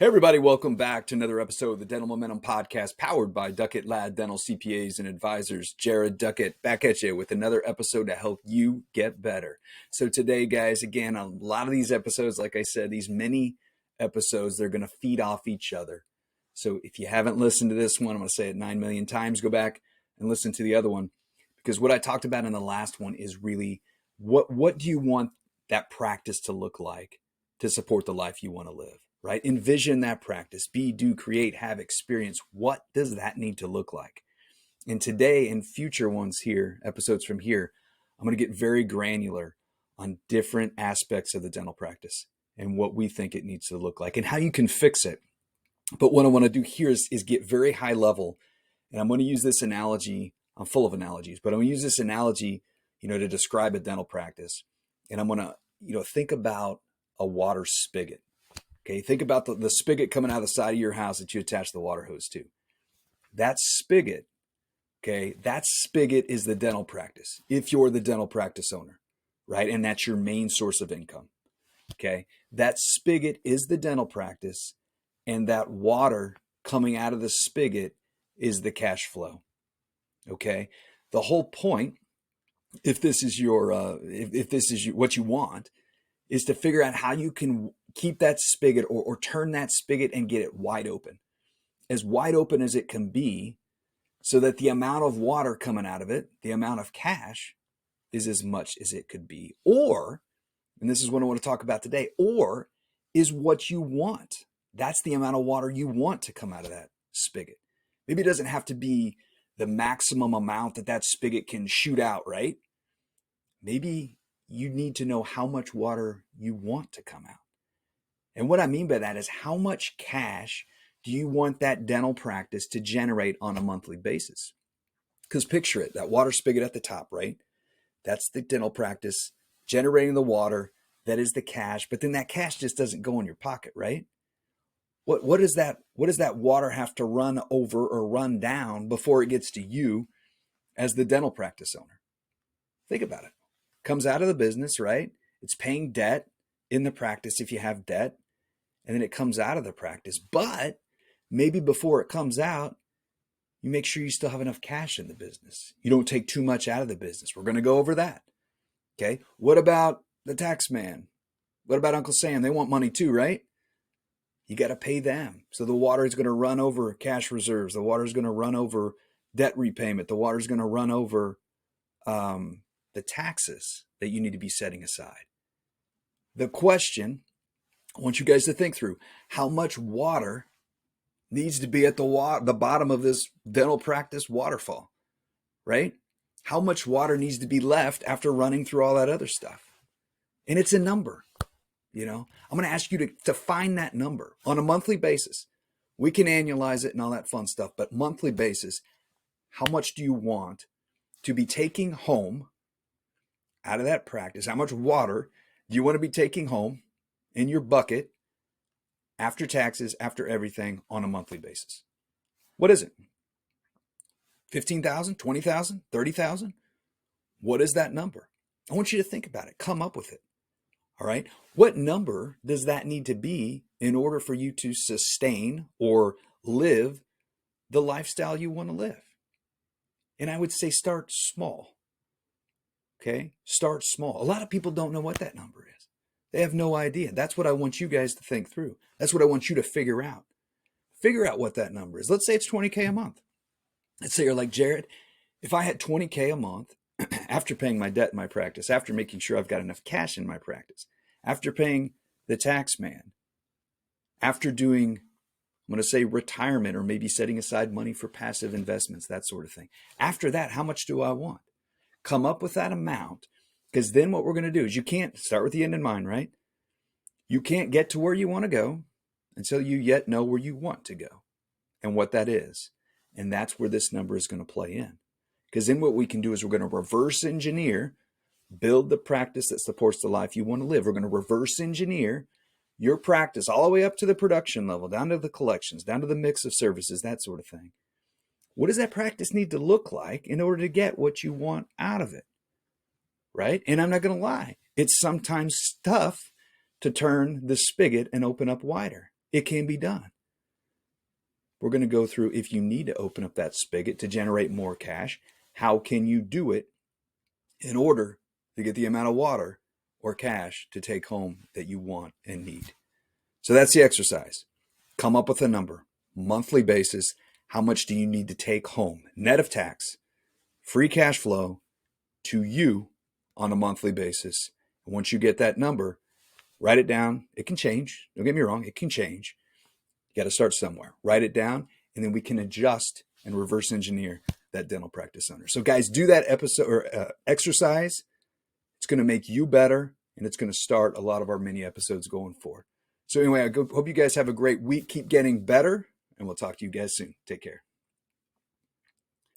Hey everybody, welcome back to another episode of the Dental Momentum Podcast powered by Duckett Ladd Dental CPAs and Advisors. Jared Duckett back at you with another episode to help you get better. So today, guys, again, a lot of these episodes, like I said, these mini episodes, they're going to feed off each other. So if you haven't listened to this one, I'm going to say it 9 million times, go back and listen to the other one. Because what I talked about in the last one is really what do you want that practice to look like to support the life you want to live? Right? Envision that practice. Be, do, create, have, experience. What does that need to look like? And today and future ones here, episodes from here, I'm going to get very granular on different aspects of the dental practice and what we think it needs to look like and how you can fix it. But what I want to do here is get very high level. And I'm going to use this analogy. I'm full of analogies, but I'm going to use this analogy, to describe a dental practice. And I'm going to, think about a water spigot. Okay, think about the spigot coming out of the side of your house that you attach the water hose to. That spigot, that spigot is the dental practice, if you're the dental practice owner, right? And that's your main source of income, okay? That spigot is the dental practice, and that water coming out of the spigot is the cash flow, okay? The whole point, if this is what you want, is to figure out how you can keep that spigot or turn that spigot and get it wide open as it can be, so that the amount of water coming out of it, the amount of cash, is as much as it could be. Or, and this is what I want to talk about today, or is what you want. That's the amount of water you want to come out of that spigot. Maybe it doesn't have to be the maximum amount that spigot can shoot out, right? Maybe you need to know how much water you want to come out. And what I mean by that is, how much cash do you want that dental practice to generate on a monthly basis? Because picture it, that water spigot at the top, right? That's the dental practice generating the water. That is the cash. But then that cash just doesn't go in your pocket, right? What does that water have to run over or run down before it gets to you as the dental practice owner? Think about it. Comes out of the business, right? It's paying debt in the practice if you have debt, and then it comes out of the practice. But maybe before it comes out, you make sure you still have enough cash in the business. You don't take too much out of the business. We're going to go over that. Okay. What about the tax man? What about Uncle Sam? They want money too, right? You got to pay them. So the water is going to run over cash reserves. The water is going to run over debt repayment. The water is going to run over the taxes that you need to be setting aside. The question I want you guys to think through: how much water needs to be at the bottom of this dental practice waterfall, right? How much water needs to be left after running through all that other stuff? And it's a number, I'm going to ask you to find that number on a monthly basis. We can annualize it and all that fun stuff, but monthly basis, how much do you want to be taking home out of that practice? How much water do you want to be taking home in your bucket after taxes, after everything, on a monthly basis? What is it? 15,000, 20,000, 30,000? What is that number? I want you to think about it. Come up with it. All right. What number does that need to be in order for you to sustain or live the lifestyle you want to live? And I would say start small. Okay. Start small. A lot of people don't know what that number is. They have no idea. That's what I want you guys to think through. That's what I want you to figure out. Figure out what that number is. Let's say it's 20K a month. Let's say you're like, Jared, if I had 20K a month, after paying my debt in my practice, after making sure I've got enough cash in my practice, after paying the tax man, after doing, I'm going to say retirement, or maybe setting aside money for passive investments, that sort of thing. After that, how much do I want? Come up with that amount. Because then what we're going to do is, you can't start with the end in mind, right? You can't get to where you want to go until you yet know where you want to go and what that is. And that's where this number is going to play in. Because then what we can do is, we're going to reverse engineer, build the practice that supports the life you want to live. We're going to reverse engineer your practice all the way up to the production level, down to the collections, down to the mix of services, that sort of thing. What does that practice need to look like in order to get what you want out of it? Right? And I'm not going to lie, it's sometimes tough to turn the spigot and open up wider. It can be done. We're going to go through, if you need to open up that spigot to generate more cash, how can you do it in order to get the amount of water or cash to take home that you want and need. So that's the exercise. Come up with a number, monthly basis. How much do you need to take home, net of tax, free cash flow to you on a monthly basis? And once you get that number, write it down. It can change. Don't get me wrong. It can change. You got to start somewhere. Write it down, and then we can adjust and reverse engineer that dental practice owner. So guys, do that episode or exercise. It's going to make you better, and it's going to start a lot of our mini episodes going forward. So anyway, I hope you guys have a great week. Keep getting better, and we'll talk to you guys soon. Take care.